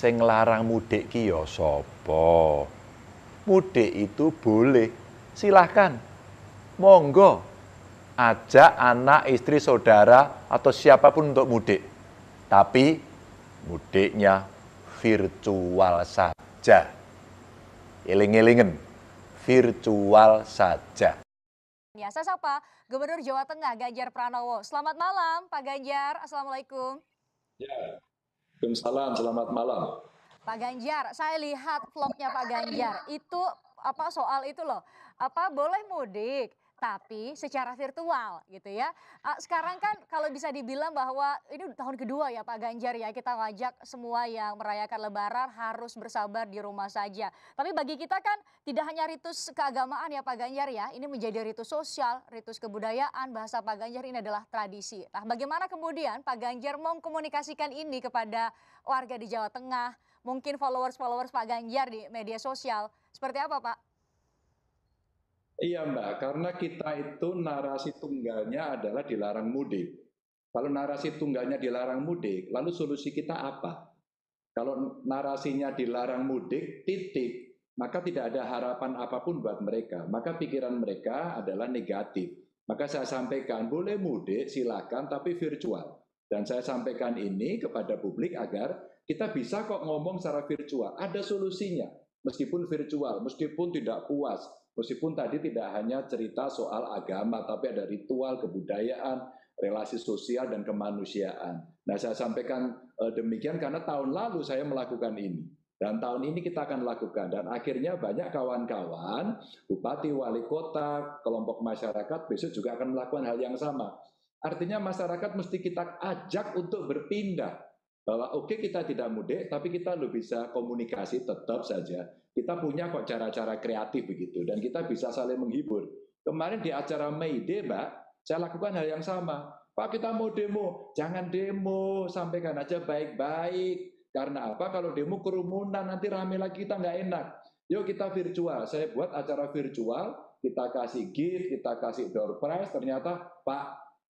Sing larang mudik ki ya sapa? Mudik itu boleh, silahkan, monggo, ajak anak, istri, saudara, atau siapapun untuk mudik. Tapi mudiknya virtual saja. Eling-elingen, virtual saja. Ya, saya sapa Gubernur Jawa Tengah Ganjar Pranowo. Selamat malam Pak Ganjar, Assalamualaikum. Ya, Waalaikumsalam, selamat malam. Pak Ganjar, saya lihat vlognya Pak Ganjar, itu soal itu loh, boleh mudik tapi secara virtual gitu ya. Sekarang kan kalau bisa dibilang bahwa ini tahun kedua ya Pak Ganjar ya, kita ngajak semua yang merayakan Lebaran harus bersabar di rumah saja. Tapi bagi kita kan tidak hanya ritus keagamaan ya Pak Ganjar ya, ini menjadi ritus sosial, ritus kebudayaan, bahasa Pak Ganjar ini adalah tradisi. Nah, bagaimana kemudian Pak Ganjar mengkomunikasikan ini kepada warga di Jawa Tengah, mungkin followers Pak Ganjar di media sosial, seperti apa Pak? Iya Mbak, karena kita itu narasi tunggalnya adalah dilarang mudik. Kalau narasi tunggalnya dilarang mudik, lalu solusi kita apa? Kalau narasinya dilarang mudik, titik, maka tidak ada harapan apapun buat mereka. Maka pikiran mereka adalah negatif. Maka saya sampaikan, boleh mudik silakan, tapi virtual. Dan saya sampaikan ini kepada publik agar kita bisa kok ngomong secara virtual. Ada solusinya, meskipun virtual, meskipun tidak puas, meskipun tadi tidak hanya cerita soal agama, tapi ada ritual, kebudayaan, relasi sosial, dan kemanusiaan. Nah, saya sampaikan demikian karena tahun lalu saya melakukan ini. Dan tahun ini kita akan lakukan. Dan akhirnya banyak kawan-kawan, bupati, wali kota, kelompok masyarakat besok juga akan melakukan hal yang sama. Artinya masyarakat mesti kita ajak untuk berpindah. Bahwa oke, kita tidak mudik, tapi kita bisa komunikasi tetap saja. Kita punya kok cara-cara kreatif begitu. Dan kita bisa saling menghibur. Kemarin di acara May Day, Mbak, saya lakukan hal yang sama. Pak, kita mau demo. Jangan demo, sampaikan aja baik-baik. Karena apa? Kalau demo kerumunan, nanti rame lagi, kita nggak enak. Yuk kita virtual. Saya buat acara virtual, kita kasih gift, kita kasih door prize. Ternyata, Pak,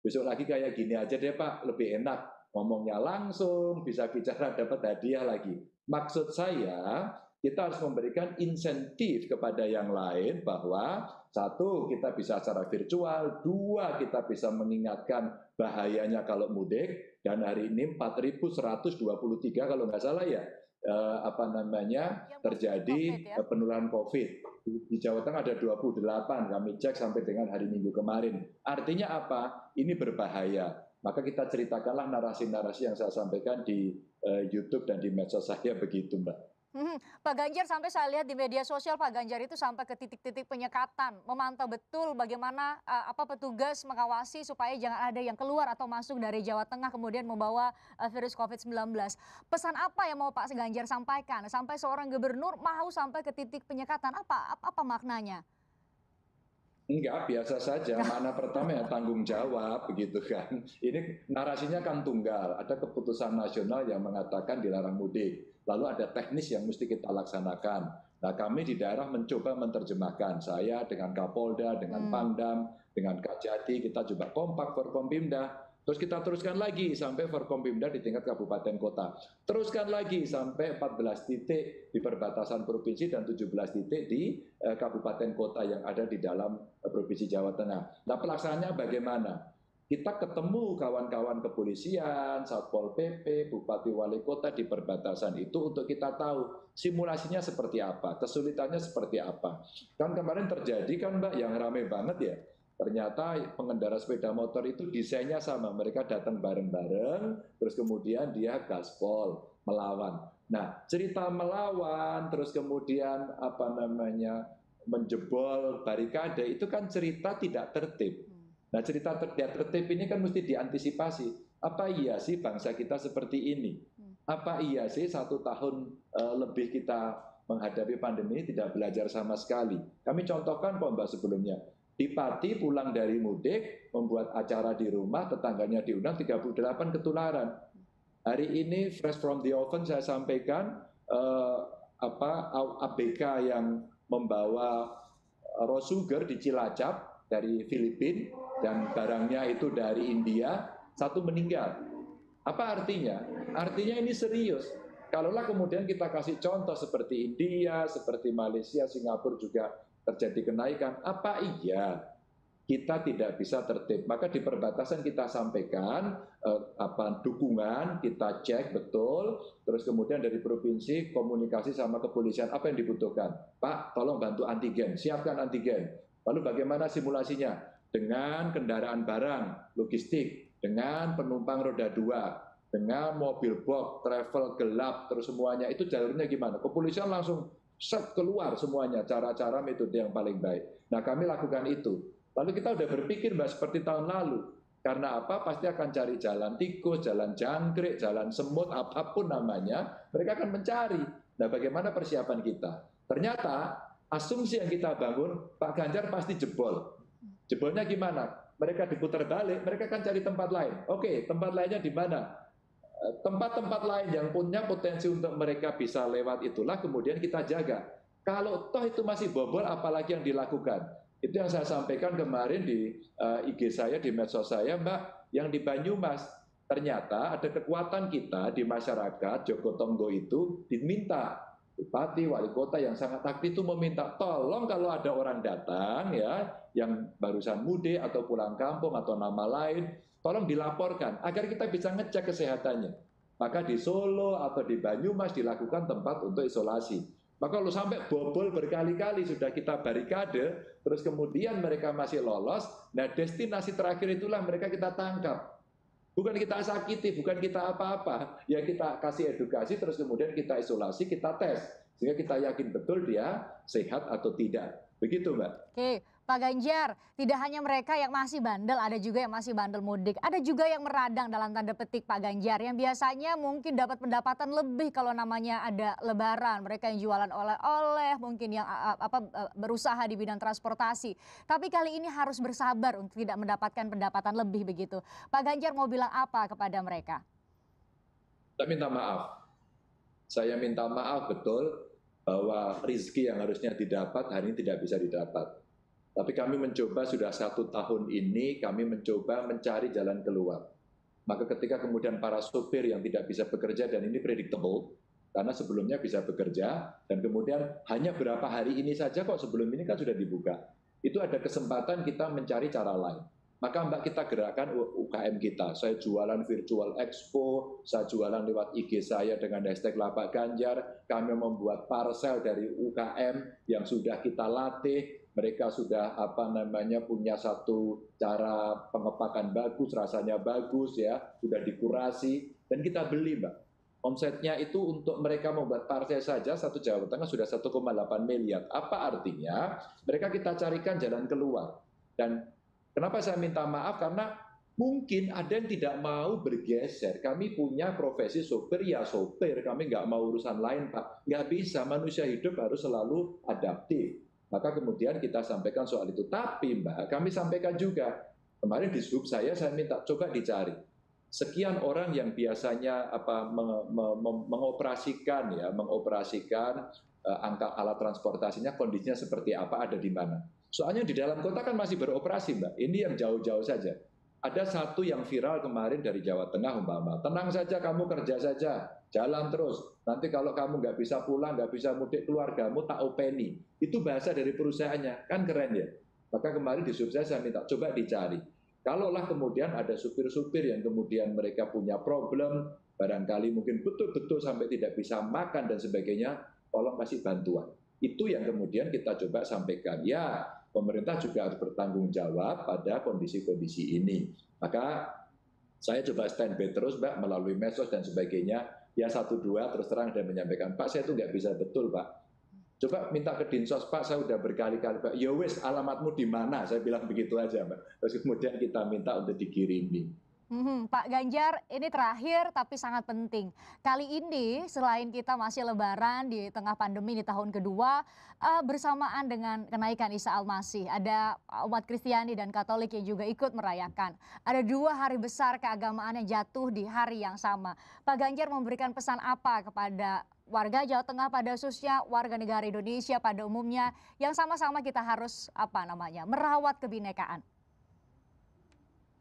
besok lagi kayak gini aja deh Pak, lebih enak. Ngomongnya langsung, bisa bicara dapat hadiah lagi. Maksud saya, kita harus memberikan insentif kepada yang lain bahwa satu, kita bisa secara virtual, dua, kita bisa mengingatkan bahayanya kalau mudik, dan hari ini 4.123 kalau nggak salah ya, terjadi penularan COVID. Di Jawa Tengah ada 28, kami cek sampai dengan hari Minggu kemarin. Artinya apa? Ini berbahaya. Maka kita ceritakanlah narasi-narasi yang saya sampaikan di YouTube dan di medsos saya begitu, Mbak. Pak Ganjar, sampai saya lihat di media sosial Pak Ganjar itu sampai ke titik-titik penyekatan, memantau betul bagaimana petugas mengawasi supaya jangan ada yang keluar atau masuk dari Jawa Tengah kemudian membawa virus COVID-19. Pesan apa yang mau Pak Ganjar sampaikan sampai seorang gubernur mau sampai ke titik penyekatan? Apa maknanya? Enggak, biasa saja. Makna pertama ya tanggung jawab, begitu kan. Ini narasinya kan tunggal. Ada keputusan nasional yang mengatakan dilarang mudik. Lalu ada teknis yang mesti kita laksanakan. Nah, kami di daerah mencoba menerjemahkan. Saya dengan Kapolda, dengan Pangdam, dengan Kajati, kita coba kompak Forkompimda. Terus kita teruskan lagi sampai Forkompimda di tingkat kabupaten kota. Teruskan lagi sampai 14 titik di perbatasan provinsi dan 17 titik di kabupaten kota yang ada di dalam Provinsi Jawa Tengah. Nah, pelaksanaannya bagaimana? Kita ketemu kawan-kawan kepolisian, Satpol PP, Bupati Wali Kota di perbatasan itu untuk kita tahu simulasinya seperti apa, kesulitannya seperti apa. Kan kemarin terjadi kan Mbak yang ramai banget ya. Ternyata pengendara sepeda motor itu desainnya sama, mereka datang bareng-bareng, terus kemudian dia gaspol, melawan. Nah, cerita melawan, terus kemudian menjebol barikade, itu kan cerita tidak tertib. Nah, cerita tidak tertib ini kan mesti diantisipasi. Apa iya sih bangsa kita seperti ini? Apa iya sih 1 tahun lebih kita menghadapi pandemi ini tidak belajar sama sekali? Kami contohkan kok Mbak sebelumnya. Di Pati pulang dari mudik, membuat acara di rumah, tetangganya diundang 38 ketularan. Hari ini fresh from the oven saya sampaikan ABK yang membawa raw sugar di Cilacap dari Filipina dan barangnya itu dari India, 1 meninggal. Apa artinya? Artinya ini serius. Kalaulah kemudian kita kasih contoh seperti India, seperti Malaysia, Singapura juga terjadi kenaikan, apa iya kita tidak bisa tertib? Maka di perbatasan kita sampaikan dukungan, kita cek betul, terus kemudian dari provinsi komunikasi sama kepolisian apa yang dibutuhkan. Pak, tolong bantu antigen, siapkan antigen. Lalu bagaimana simulasinya? Dengan kendaraan barang, logistik, dengan penumpang roda 2, dengan mobil box, travel gelap, terus semuanya, itu jalurnya gimana? Kepolisian langsung set keluar semuanya, cara-cara metode yang paling baik. Nah, kami lakukan itu. Lalu kita udah berpikir, Mbak, seperti tahun lalu. Karena apa? Pasti akan cari jalan tikus, jalan jangkrik, jalan semut, apapun namanya, mereka akan mencari. Nah, bagaimana persiapan kita? Ternyata, asumsi yang kita bangun, Pak Ganjar pasti jebol. Jebolnya gimana? Mereka diputar balik, mereka akan cari tempat lain. Oke, tempat lainnya di mana? Tempat-tempat lain yang punya potensi untuk mereka bisa lewat itulah kemudian kita jaga. Kalau toh itu masih bobol, apalagi yang dilakukan? Itu yang saya sampaikan kemarin di IG saya, di medsos saya, Mbak, yang di Banyumas. Ternyata ada kekuatan kita di masyarakat, Joko Tonggo itu diminta. Bupati, wali kota yang sangat aktif itu meminta, tolong kalau ada orang datang ya, yang barusan mudik atau pulang kampung atau nama lain, tolong dilaporkan agar kita bisa ngecek kesehatannya. Maka di Solo atau di Banyumas dilakukan tempat untuk isolasi. Maka kalau sampai bobol berkali-kali sudah kita barikade, terus kemudian mereka masih lolos, nah destinasi terakhir itulah mereka kita tangkap. Bukan kita sakiti, bukan kita apa-apa. Ya kita kasih edukasi, terus kemudian kita isolasi, kita tes. Sehingga kita yakin betul dia sehat atau tidak. Begitu, Mbak. Oke, Pak Ganjar, tidak hanya mereka yang masih bandel, ada juga yang masih bandel mudik. Ada juga yang meradang dalam tanda petik Pak Ganjar, yang biasanya mungkin dapat pendapatan lebih kalau namanya ada lebaran. Mereka yang jualan oleh-oleh, mungkin yang berusaha di bidang transportasi. Tapi kali ini harus bersabar untuk tidak mendapatkan pendapatan lebih begitu. Pak Ganjar mau bilang apa kepada mereka? Saya minta maaf. Saya minta maaf betul bahwa rezeki yang harusnya didapat hari ini tidak bisa didapat. Tapi kami mencoba sudah 1 tahun ini, kami mencoba mencari jalan keluar. Maka ketika kemudian para sopir yang tidak bisa bekerja, dan ini predictable, karena sebelumnya bisa bekerja, dan kemudian hanya berapa hari ini saja kok sebelum ini kan sudah dibuka. Itu ada kesempatan kita mencari cara lain. Maka Mbak kita gerakan UKM kita. Saya jualan virtual expo, saya jualan lewat IG saya dengan hashtag Lapak Ganjar. Kami membuat parcel dari UKM yang sudah kita latih. Mereka sudah punya satu cara pengepakan bagus, rasanya bagus ya, sudah dikurasi dan kita beli, Mbak. Omsetnya itu untuk mereka membuat parcel saja satu Jawa Tengah sudah 1,8 miliar. Apa artinya? Mereka kita carikan jalan keluar. Dan kenapa saya minta maaf? Karena mungkin ada yang tidak mau bergeser. Kami punya profesi sopir, ya sopir. Kami nggak mau urusan lain, Pak. Nggak bisa, manusia hidup harus selalu adaptif. Maka kemudian kita sampaikan soal itu. Tapi Mbak, kami sampaikan juga. Kemarin di grup saya minta coba dicari. Sekian orang yang biasanya mengoperasikan angka alat transportasinya, kondisinya seperti apa, ada di mana. Soalnya di dalam kota kan masih beroperasi, Mbak. Ini yang jauh-jauh saja. Ada satu yang viral kemarin dari Jawa Tengah, umpama. Tenang saja, kamu kerja saja, jalan terus. Nanti kalau kamu nggak bisa pulang, nggak bisa mudik, keluargamu tak openi. Itu bahasa dari perusahaannya, kan keren ya. Maka kemarin di sub saya minta coba dicari. Kalaulah kemudian ada supir-supir yang kemudian mereka punya problem, barangkali mungkin betul-betul sampai tidak bisa makan dan sebagainya, tolong kasih bantuan. Itu yang kemudian kita coba sampaikan. Ya, pemerintah juga harus bertanggung jawab pada kondisi-kondisi ini. Maka saya coba standby terus, Mbak, melalui medsos dan sebagainya. Ya 1-2 terus terang dan menyampaikan, Pak, saya itu nggak bisa betul, Pak. Coba minta ke Dinsos, Pak, saya udah berkali-kali, Pak. Ya wis, alamatmu di mana? Saya bilang begitu aja, Mbak. Terus kemudian kita minta untuk dikirimi. Pak Ganjar, ini terakhir tapi sangat penting. Kali ini selain kita masih lebaran di tengah pandemi di tahun kedua, bersamaan dengan kenaikan Isa Al-Masih, ada umat Kristiani dan Katolik yang juga ikut merayakan. Ada 2 hari besar keagamaan yang jatuh di hari yang sama. Pak Ganjar memberikan pesan apa kepada warga Jawa Tengah pada khususnya warga negara Indonesia pada umumnya yang sama-sama kita harus merawat kebinekaan?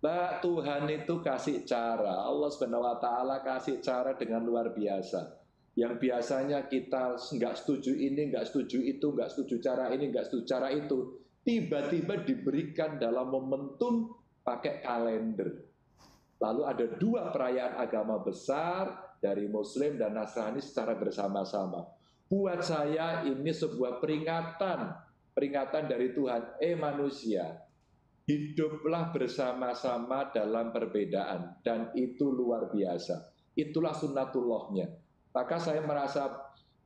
Mbak, Tuhan itu kasih cara. Allah SWT kasih cara dengan luar biasa. yang biasanya kita nggak setuju ini, nggak setuju itu, nggak setuju cara ini, nggak setuju cara itu, tiba-tiba diberikan dalam momentum pakai kalender. Lalu ada dua perayaan agama besar dari Muslim dan Nasrani secara bersama-sama. Buat saya ini sebuah peringatan dari Tuhan, manusia, hiduplah bersama-sama dalam perbedaan, dan itu luar biasa. Itulah sunnatullahnya. Maka saya merasa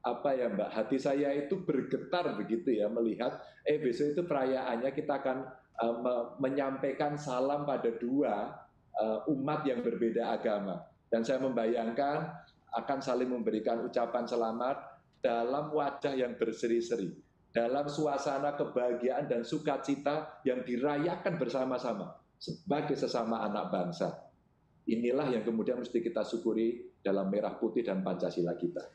Mbak, hati saya itu bergetar begitu ya melihat besok itu perayaannya kita akan menyampaikan salam pada dua umat yang berbeda agama, dan saya membayangkan akan saling memberikan ucapan selamat dalam wajah yang berseri-seri, dalam suasana kebahagiaan dan sukacita yang dirayakan bersama-sama sebagai sesama anak bangsa. Inilah yang kemudian mesti kita syukuri dalam merah putih dan Pancasila kita.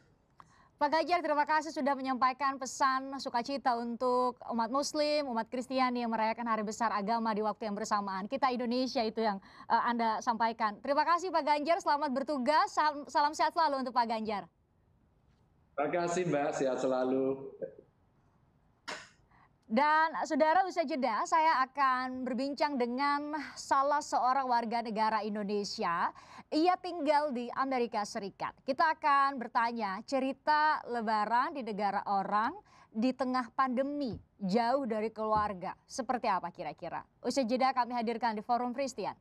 Pak Ganjar, terima kasih sudah menyampaikan pesan sukacita untuk umat Muslim, umat Kristiani yang merayakan Hari Besar Agama di waktu yang bersamaan. Kita Indonesia itu yang Anda sampaikan. Terima kasih Pak Ganjar, selamat bertugas. Salam sehat selalu untuk Pak Ganjar. Terima kasih Mbak, sehat selalu. Dan saudara, usai jeda saya akan berbincang dengan salah seorang warga negara Indonesia. Ia tinggal di Amerika Serikat. Kita akan bertanya cerita lebaran di negara orang di tengah pandemi, jauh dari keluarga. Seperti apa kira-kira? Usai jeda kami hadirkan di Forum Christian.